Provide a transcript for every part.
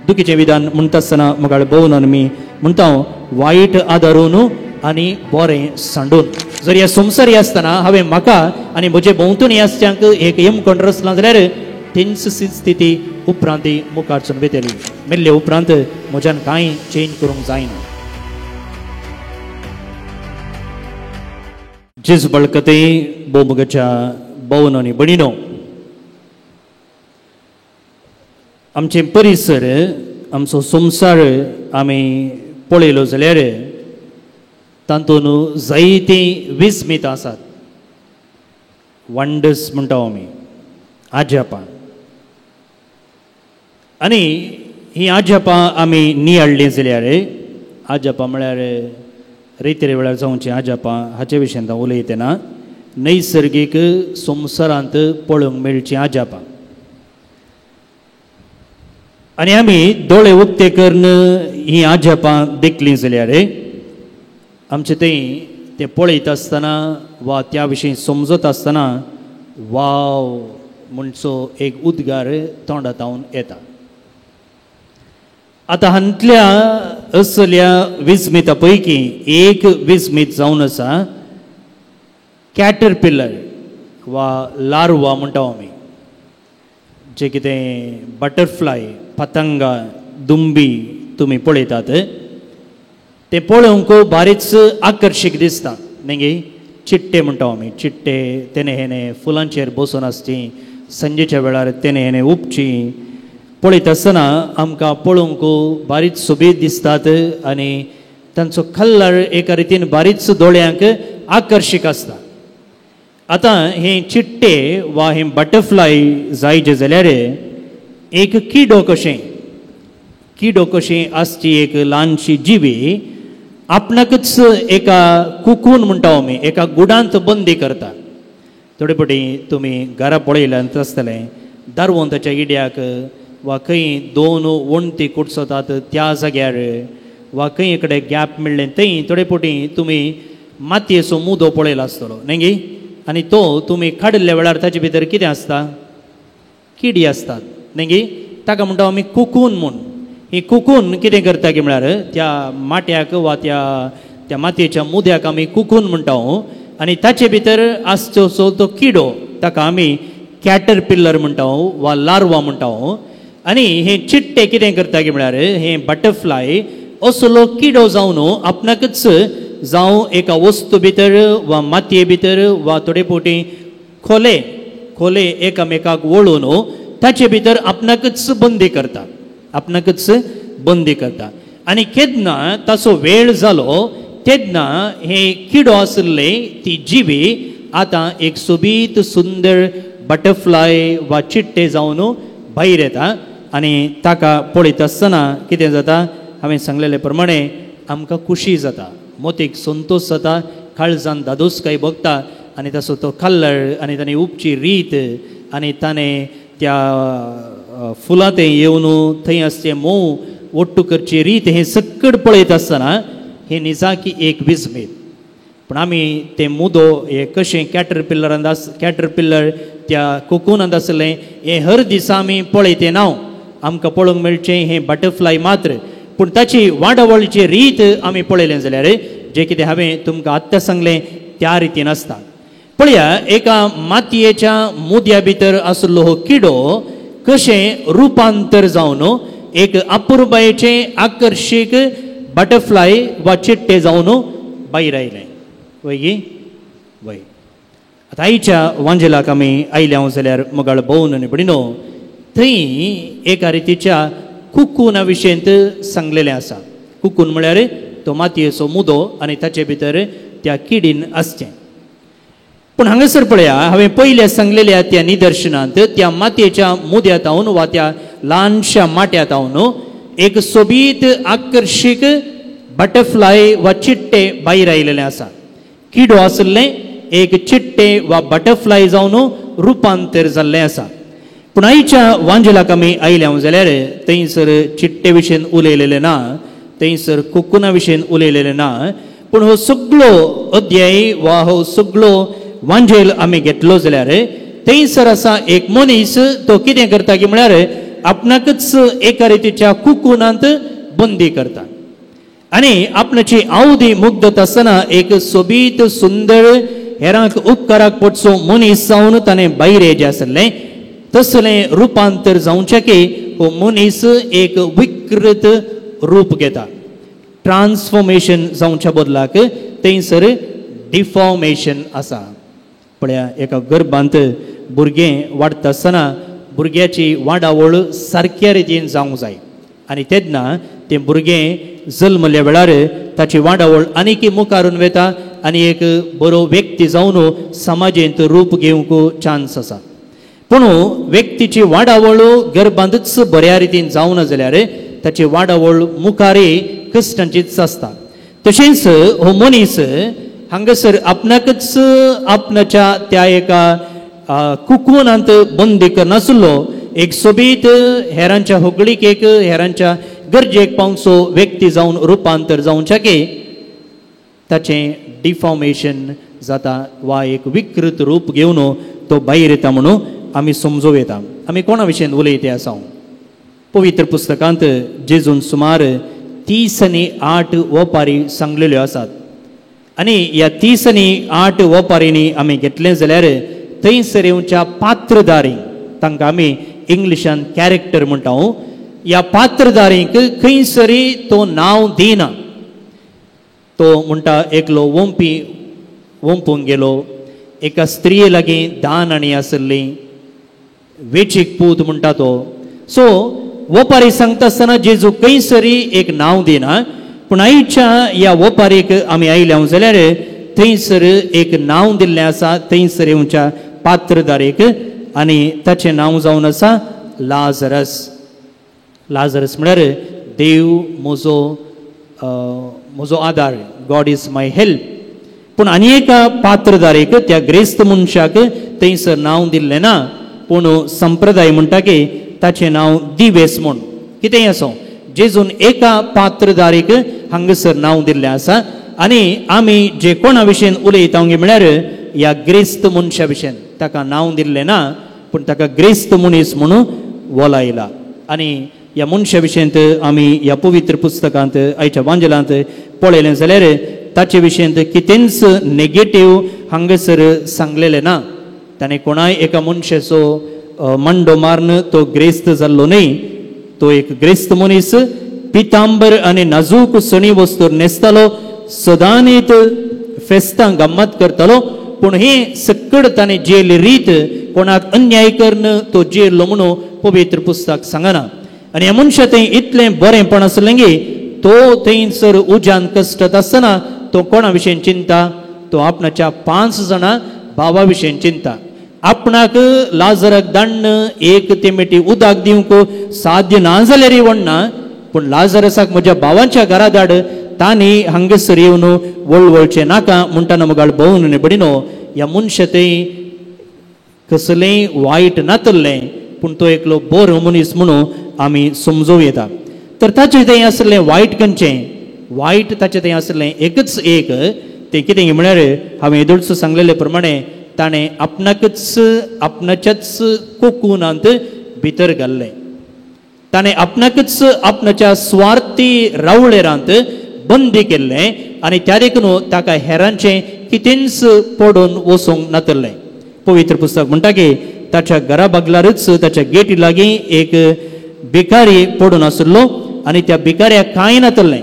दुखीचें विधान म्हणटा आसतना मुगाळ भोवून आमी म्हणटा वायट आदारून आनी बरें सांडून. जर ह्या संवसारी आसतना हांवें म्हाका आनी म्हजे भोंवतणी आसच्यांक एक येम कोण रचला जाल्यार तेंच स्थिती उपरांत मुखारसून भितरली. मेल्ले उपरांत म्हज्यान कांय चेंज करूंक जायना. जेजू बळकते बोमुगाच्या भोवन आनी भणीनो, आमचे परिसर आमचो संवसार आमी पळयलो जाल्यार तातूंत जायती विस्मीत आसात. वंडर्स म्हणटा आमी आजापां, आनी ही आजापां आमी न्ही हाडलीं जाल्यार आजापां म्हळ्यार रेतीरे वेळार जावचीं आजापां हाचे विशयी हांव उलयतना नैसर्गीक संवसारांत पळोवंक मेळचीं आजापां. आनी आमी दोळे उक्ते करून ही आजापां देखलीं जाल्यार आमचें तें पळयत आसतना वा त्या विशीं समजत आसतना वाव म्हणचो एक उद्गार तोंडांतावन येता. आतां हातूंतल्या असल्या विस्मिता पैकी एक विस्मीत जावन आसा कॅटरपिलर वा लार्वा म्हणटा आमी, जे कितें बटरफ्लाय पतंगा दुंबी तुमी पळयतात ते पळोवंक बारीच आकर्शीक दिसता न्ही गे. चिट्टे म्हणटा आमी, चिट्टे तेणे हेणे फुलांचेर बसून आसची, संजेच्या वेळार तेणे हेणे उपची पळयत आसतना आमकां पळोवंक बारीच सोबीत दिसतात आनी तांचो कलर एका रितीन बारीच दोळ्यांक आकर्शीक आसता. आतां हे चिट्टे वा हे बटरफ्लाय जायचे जाल्यार एक किडो कशें आसची एक ल्हानशी जिवी आपणाकच एका कुकून म्हणटा आमी एका गुडांत बंदी करता. थोडे फावटी तुमी घरा पळयल्यात आसतलें दारवोन ताच्या इड्याक वा खंय दोन वणटी कुडसतात त्या जाग्यार वा खंय कडेन गॅप मेळ्ळें थंय थोडे फावटी तुमी मातयेचो मुदो पळयलो आसतलो न्ही गे. आनी तो तुमी काडिल्ल्या वेळार ताचे भितर कितें आसता, किडी आसतात न्ही गे. ताका म्हणटा आमी कुकून म्हूण. ही कुकून कितें करता की म्हळ्यार त्या माट्याक वा त्या मातयेच्या मुद्याक आमी कुकून म्हणटा आनी ताचे भितर आसचो तो किडो ताका आमी कॅटरपिलर म्हणटा वा लार्वा म्हणटा. आनी हे चिट्टे कितें करता की म्हळ्यार हे बटरफ्लाय असलो किडो जावन आपणाकच जावं एका वस्तू भितर वा मातये भितर वा थोडे फावटी खोले एकामेकाक वळून ताचे भितर आपणाकच बंदी करता. आनी केन्ना ताचो वेळ जालो तेन्ना हे किडो आसले ती जिवी आतां एक सोबीत सुंदर बटरफ्लाय वा चिट्टे जावन भायर येता. आनी ताका पळयत आसतना कितें जाता, हांवें सांगलेले प्रमाणे आमकां खुशी जाता, मोतीक संतोश जाता, काळजान दादोसकाय भोगता. आनी ताचो तो कलर आनी ताणें उपची रीत आनी ताणें त्या फुलां थंय येवन थंय आसचें मोव ओट्टू करची रीत हें सकड पळयत आसतना हें निजाकी एक विस्मीत. पूण आमी तें मुदो हें कशें कॅटरपिलर त्या कोकूनांत आसलें हें हर दिसा आमी पळयतें ना. आमकां पळोवंक मेळचें हें बटरफ्लाय मात्र, पूण ताची वाडवळीची रीत आमी पळयलें जाल्यार जें कितें हांवें तुमकां आत्तां सांगलें त्या रितीन आसता. पळया, एका मातयेच्या मुद्या भितर आसलो हो किडो कशें रुपांतर जावन एक अपुरबायेचें आकर्शीक बटरफ्लाय वा चिट्टे जावन भायर आयलें. वय आतां आयच्या वांजेलाक आमी आयल्या जाल्यार मोगाळ भोवन आनी भणीनो थंय एका रितीच्या कुकूना विशयींत सांगलेलें आसा. कुकून म्हळ्यार तो मातयेचो मुदो आनी ताचे भितर त्या किडीन आसचें. पूण हांगासर पळया, हांवें पयल्या सांगलेल्या त्या निदर्शनांत त्या मातयेच्या मुद्यांतावन वा त्या ल्हानशा माट्यांतावन एक सोबीत आकर्शीक बटरफ्लाय वा चिट्टे भायर आयलेलें आसा. किडो आसलें एक चिट्टे वा बटरफ्लाय जावन रुपांतर जाल्लें आसा. पूण आयच्या वांजेलाक आमी आयल्या जाल्यार थंयसर चिट्टे विशयीन उलयलेलें ना, थंयसर कुकुना विशयीन उलयलेलें ना. पूण हो सगळो अध्याय वा हो सगळो वांजेल आमी घेतलो जाल्यार थंयसर आसा एक मनीस, तो कितें करता की म्हळ्यार आपणाकच एका रितीच्या कुकुनांत बंदी करता आणि आपणाची आवदी मुग्धत आसतना एक सोबीत सुंदर हेरांक उपकाराक पडचो मनीस जावन ताणें भायर येजे आसलें तसलें रुपांतर जावचें की हो मनीस एक विकृत रूप घेता. ट्रान्सफॉर्मेशन जावच्या बदलाक थंयसर डिफॉर्मेशन आसा. पळया एका गर्भांत भुरगें वाडटा आसतना भुरग्याची वाडावळ सारक्या रितीन जावंक जाय आनी तेन्ना तें भुरगें जल्मल्या वेळार ताची वाडावळ आनीक मुखारून वता आनी एक बरो व्यक्ती जावन समाजेंत रूप घेवंक चान्स आसा. पूण व्यक्तीची वाडावळ गर्भांतच बऱ्या रितीन जावना जाल्यार ताची वाडावळ मुखारय कश्टांचीच आसता. तशेंच हो मनीस हांगासर आपणाकच आपणाच्या त्या एका कुकुनांत बंदी करनासलो एक सोबीत हेरांच्या होगडीक एक हेरांच्या गरजेक पावचो व्यक्ती जावन रुपांतर जावच्या की ताचें डिफॉर्मेशन जाता वा एक विकृत रूप घेवन तो भायर येता म्हणून आमी समजूं येता. आमी कोणा विशयी उलयते आसा पवित्र पुस्तकांत जेजून सुमार 30 आनी 8 ओपारी सांगलेल्यो आसात आनी ह्या 30 आनी 8 ओपारींनी आमी घेतलें जाल्यार थंयसर येवच्या पात्रधारी तांकां आमी इंग्लिशान कॅरेक्टर म्हणटा. ह्या पात्रधारीक खंयसरी तो नांव दिना. तो म्हणटा एकलो वंपूंक गेलो, एका स्त्रिये लागीं दान आनी आसली, वेचीक पूत म्हणटा तो. सो ओपारी सांगता आसतना जेजू खंयसरी एक नांव दिना. पूण आयच्या ह्या ओपारीक आमी आयल्या जाल्यार थंयसर एक नांव दिल्लें आसा थंयसर येवच्या पात्रधारीक आनी ताचें नांव जावन आसा लाजरस. लाजरस म्हळ्यार देव म्हजो आदार, गॉड इज माय हेल्प. पूण आनी एका पात्रधारीक त्या ग्रेस्त मनशाक थंयसर नांव दिल्लें ना. पूण संप्रदाय म्हणटा की ताचें नांव दिवेस म्हूण. कितेंय आसूं जेजून एका पात्रधारीक हांगासर नांव दिल्लें आसा आनी आमी जे कोणा विशयी उलयता म्हळ्यार ह्या ग्रेस्त मनशा विशयी ताका नांव दिल्लें ना पूण ताका ग्रेस्त मनीस म्हणून वलायला. आनी ह्या मनशा विशयींत आमी ह्या पवित्र पुस्तकांत आयच्या वांजलांत पळयलें जाल्यार ताचे विशयींत कितेंच नेगेटीव हांगासर सांगलेलें ना. ताणें कोणाय एका मनशाचो मंडो मारून तो ग्रेस्त जाल्लो न्ही. तो एक ग्रेस्त मनीस पितांबर आनी नाजूक सणी वस्तूर न्हेसतालो, सदांनीत फेस्तां गम्मत करतालो. पूण हे सक्कड ताणें जेली रीत कोणाक अन्याय करन तो जेल्लो म्हणून पवित्र पुस्तक सांगना. आनी ह्या मनशा थंय इतलें बरेंपण आसलें की तो थंयसर उज्यान कश्टात आसतना तो कोणा विशयी चिंता. तो आपणाच्या 5 जाणां भावा विशयी चिंता. आपणाक लाजराक धाडन एक तेमेटी उदक दिवंक साध्य ना जाल्यार वणना. पूण लाजरसाक म्हज्या भावांच्या घरा धाड, तांणी हांगासर येवन वळवळचें नाका म्हणटाना मुगाळ भोवून बडिनो. ह्या मनशा थंय कसलेंय वायट नातल्लें पूण तो एकलो बरो मनीस म्हणून आमी समजूं येता. तर ताचें थंय आसलें वायट खंयचें? वायट ताचें थंय आसलें एकच एक तें कितें म्हळ्यार हांवें येदोळसो सांगलेले प्रमाणे ताणें आपणाच्याच कोकुनांत भितर घाल्लें. ताणें आपणाकच आपणाच्या स्वार्थी रावळेरांत बंदी केल्लें आनी त्या देखून ताका हेरांचें कितेंच पडून वचोंक नातलें. पवित्र पुस्तक म्हणटा की ताच्या घरा बागलारच ताच्या गेटी लागीं एक भिकारी पडून आसलो आनी त्या भिकाऱ्याक कांय नातलें,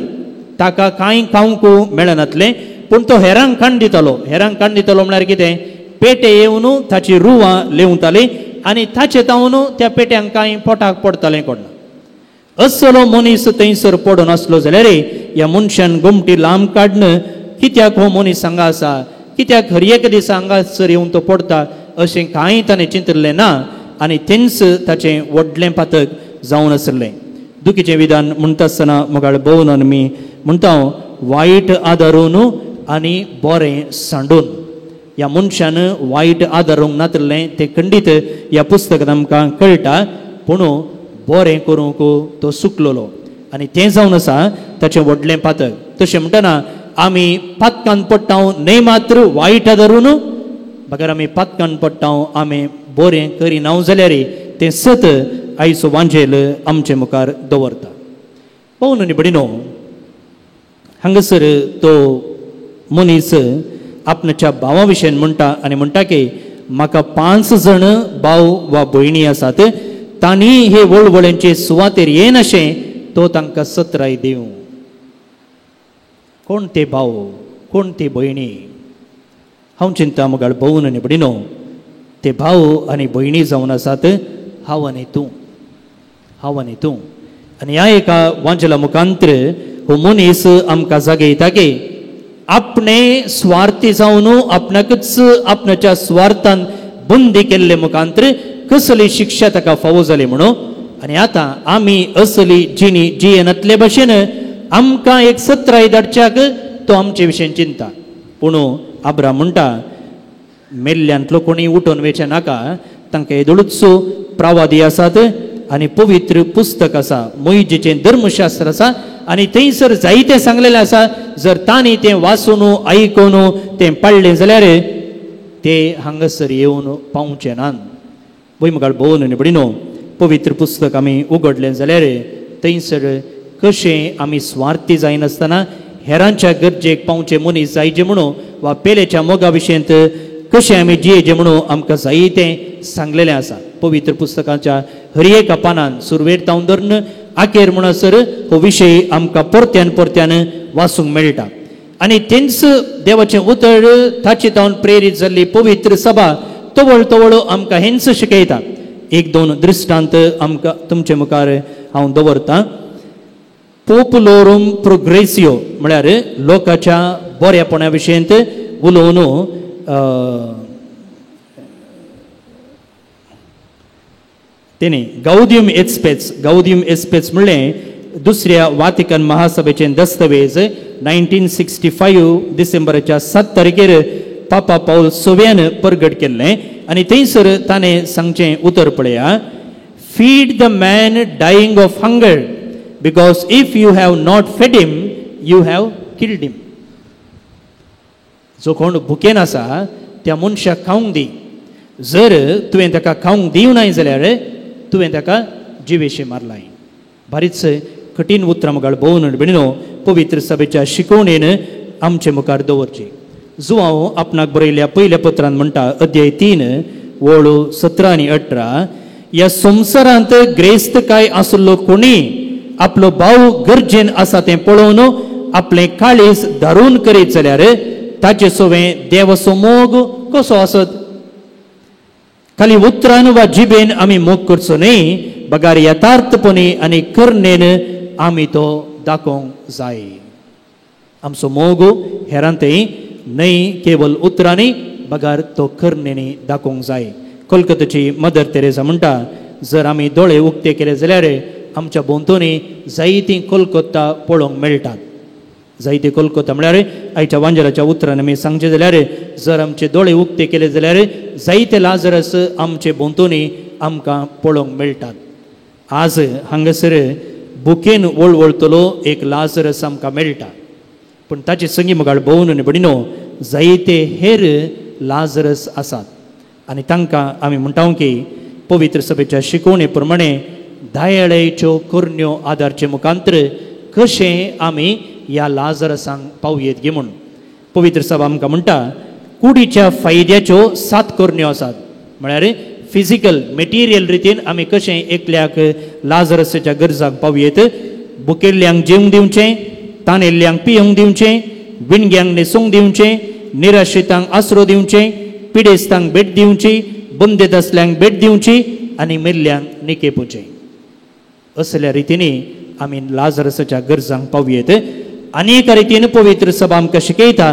ताका कांय खावंक मेळनातलें. पूण तो हेरांक खाण दितालो. हेरांक खाण दितालो म्हळ्यार कितें? पेटे येवन ताची रुवां लेवताली आनी ताचे तावन त्या पेट्यांक कांय पोटाक पडतालें कोणा. असलो मनीस थंयसर पडून आसलो जाल्यार ह्या मनशान घुमटी लांब काडन कित्याक हो मनीस हांगा आसा, कित्याक हर एक दिसा हांगासर येवन तो पडता अशें कांय ताणें चिंतलें ना. आनी तेंच ताचें व्हडलें पातक जावन आसलें. दुखीचें विधान म्हणटा आसतना मुगाळ भोवन आमी म्हणटा वायट आदारून आनी बरें सांडून. ह्या मनशान वायट आदारूंक नातलें तें खंडीत ह्या पुस्तकांत आमकां कळटा. पूण बरें करूंक तो सुकलोलो आनी तें जावन आसा ताचें व्हडलें पातक. तशें म्हणटना आमी पातकान पडटा न्हय मात्र वायट आदारून, बगर आमी पातकान पडटा आमी बरें करिना जाल्यार तें सत आयचो वांजेल आमचे मुखार दवरता. पळोवन निबडिनो हांगासर तो मनीस आपणाच्या भावा विशयी म्हणटा आनी म्हणटा की म्हाका 5 जण भाव वा भयणी आसात, तांणी हे वळवळ्यांचे सुवातेर येनाशें तो तांकां सत्राय दिवं. कोण ते भाव, कोण ती भयणी? हांव चिंता मुगाळ भोवून निबडिनो ते भाव आनी भयणी जावन आसात हांव आनी तूं, हांव आनी तूं. आनी ह्या एका वांचला मुखांतर हो मनीस आमकां जागयता की आपणे स्वार्थी जावन आपणाकच आपणाच्या स्वार्थान बंदी केल्ले मुखांतर कसली शिक्षा ताका फावो जाली म्हणून. आनी आतां आमी असली जिणी जियेनातले भशेन आमकां एक सत्राय धाडच्याक तो आमचे विशयी चिंता. पूण अब्राम म्हणटा मेल्ल्यांतलो कोणी उठोवन वेचे नाका, तांकां येदोळूच प्रवादी आसात आनी पवित्र पुस्तक आसा, मोइजेचें धर्मशास्त्र आसा आनी थंयसर जायतें सांगलेलें आसा. जर तांणी तें वाचून आयकून तें पडलें जाल्यार ते हांगासर येवन पावचे नात. वय मुखार भोवून निबडिनो पवित्र पुस्तक आमी उगडलें जाल्यार थंयसर कशें आमी स्वार्थी जायनासतना हेरांच्या गरजेक पावचे मनीस जायचे म्हणून वा पेलेच्या मोगा विशयंत कशें आमी जियेचे म्हणून आमकां जायतें सांगलेलें आसा. पवित्र पुस्तकाच्या हर एका पानान सुरवेर तावन धरून आखेर म्हणसर हो विशय आमकां परत्यान परत्यान वाचूंक मेळटा. आनी तेंच देवाचें उतर ताचे तावन प्रेरीत जाल्ली पवित्र सभा तवळ तवळ आमकां हेंच शिकयता. 1-2 दृश्टांत आमकां तुमचे मुखार हांव दवरतां. पोपुलोरूम प्रोग्रेसिओ म्हळ्यार लोकांच्या बऱ्यापणा विशयंत उलोवन तेणी गाउदियम एस्पेस म्हणलें दुसऱ्या वातिकन महासभेचें दस्तवेज 1965 डिसेंबराच्या 7 तारखेर पापा पौल 6व्यान परगट केल्लें. आनी थंयसर ताणें सांगचें उतर पळया. Feed the man dying of hunger, because if you have not फेड हिम यू हॅव किल्ड हिम. जो कोण भुकेन आसा त्या मनशाक खावंक दी. जर तुवें ताका खावंक दिवं ना जाल्यार तुवें ताका जिवेशी मारलाय. बारीच कठीण उतरां मुखार भोवून बिणिनो पवित्र सभेच्या शिकवणेन आमचे मुखार दवरची. जो हांव आपणाक बरयल्या पयल्या पत्रांत म्हणटा अध्याय 3 वळू 17 आनी 18. ह्या संवसारांत ग्रेस्त काय आसलो कोणी आपलो भाव गरजेन आसा तें पळोवन आपलें काळीज धरून करीत जाल्यार ताचे सोवें देवाचो मोग कसो आसत. खाली उतरान वा जिबेन आमी मोग करचो न्ही, बगार यथार्थपणी आनी करनेन आमी तो दाखोवंक जाय. आमचो मोग हेरांतय न्हय केवल उतरांनी, बगार तो करनेनी दाखोवंक जाय. कोलकाताची मदर तेरेसा म्हणटा जर आमी दोळे उक्ते केले जाल्यार आमच्या भोंवतणी जायतीं कोलकाता पळोवंक मेळटात. जायते कोलकाता म्हळ्यार आयच्या वांजराच्या उतरान आमी सांगचे जाल्यार जर आमचे दोळे उक्ते केले जाल्यार जायते लाजरस आमचे भोंवतणी आमकां पळोवंक मेळटात. आज हांगासर बुकेन वळवळतलो एक लाजरस आमकां मेळटा. पूण ताचे संगी मुखार भोवून बडिनो जायते हेर लाजरस आसात आनी तांकां आमी म्हणटा की पवित्र सभेच्या शिकवणे प्रमाणे दयाळेच्यो करण्यो आदारचे मुखांतर कशें आमी ह्या लाजरसांक पावयेत गे म्हूण. पवित्र सभा आमकां म्हणटा कुडीच्या फायद्याच्यो 7 करण्यो आसात. म्हळ्यार फिजिकल मेटिरियल रितीन आमी कशें एकल्याक लाजरसाच्या गरजांक पावयेत. भुकेल्ल्यांक जेवंक दिवचें, ताणेल्ल्यांक पियोंक दिवचें, विणग्यांक न्हेसूंक दिवचें, निराश्रितांक आसरो दिवचें, पिडेस्तांक भेट दिवची, बंदेत असल्यांक भेट दिवची आनी मेल्ल्यांक निकेपुचें. असल्या रितीनी आमी लाजरसाच्या गरजांक पावयेत. आनी एका रितीन पवित्र सभा आमकां शिकयता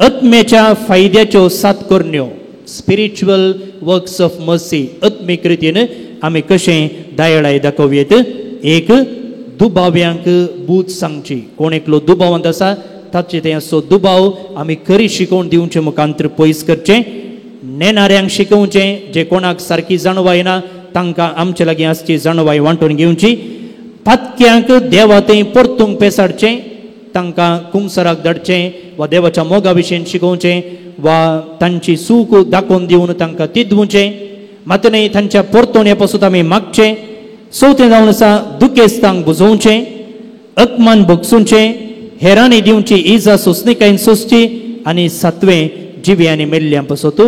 आत्म्याच्या फायद्याच्यो 7 करण्यो, स्पिरिच्युअल वर्क्स ऑफ मर्सी. आत्मीक रितीन आमी कशें दयाळाय दाखोवयेत. एक, दुबाव्यांक बूत सांगची. कोण एकलो दुबावंत आसा ताचे तें असो दुबाव आमी खरी शिकोवन दिवचे मुखांतर पयस करचें. नेणाऱ्यांक शिकोवचें, जे कोणाक सारकी जाणवाय ना तांकां आमचे लागीं आसची जाणवाय वांटून घेवची. पातक्यांक देवातें परतूंक पेसाडचें, तांकां कुंसराक धाडचें वा देवाच्या मोगा विशयी शिकोवचें वा तांची सूख दाखोवन दिवन तांकां तिदवचें. मात न्हय तांच्या परतोवण्या पासून आमी मागचें. चवथें जावन आसा दुखेस्तांक बुजोवचें, अकमान भोगसूंचें, हेरांनी दिवची इजा सोंसणीकायेन सोंसची, आनी सातवें जिव्यांनी मेल्ल्यां पसोत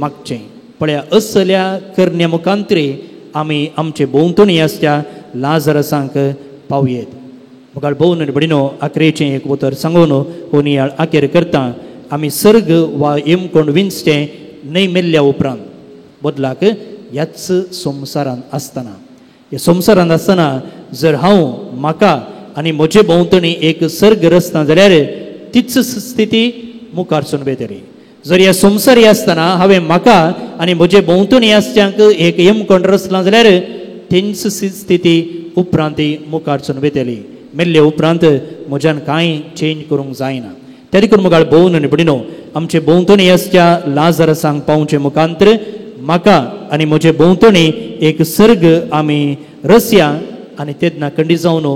मागचें. पळया असल्या करण्या मुखांतरी आमी आमचे भोंवतणी आसच्या लाजरसांक पावयेत. मुखार भोवन भडिनो आखरेचें एक उतर सांगून हो नियाळ आखेर करता. आमी सर्ग वा येमकोण विंचचें न्हय मेल्ल्या उपरांत बदलाक ह्याच संवसारांत आसतना, ह्या संवसारांत आसतना जर हांव म्हाका आनी म्हजे भोंवतणी एक सर्ग रचना जाल्यार तीच स्थिती मुखारसून बेतली. जर ह्या संवसारी आसतना हांवें म्हाका आनी म्हजे भोंवतणी आसच्यांक एक येमकोण रचना जाल्यार तेंच स्थिती उपरांत मुखारसून बेतली. मेल्ले उपरांत म्हज्यान कांय चेंज करूंक जायना. त्या देखून मुखार भोवन आनी भडिनो आमचे भोंवतणी आसच्या लाजरसांक पावचे मुखांतर म्हाका आनी म्हजे भोंवतणी एक सर्ग आमी रचया आनी तेन्ना खंडी जावन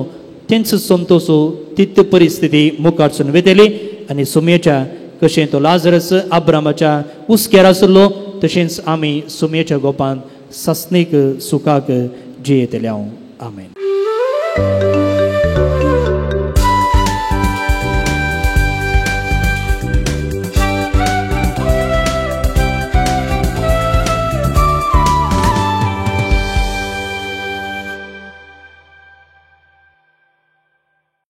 तेंच संतोशो तीच परिस्थिती मुखारसून वेतली. आनी सुमयेच्या कशें तो लाजरस अब्रामाच्या उस्क्यार आसलो तशेंच आमी सुमयेच्या गोपान सस्नीक सुखाक जियेतले हांव. आमेन.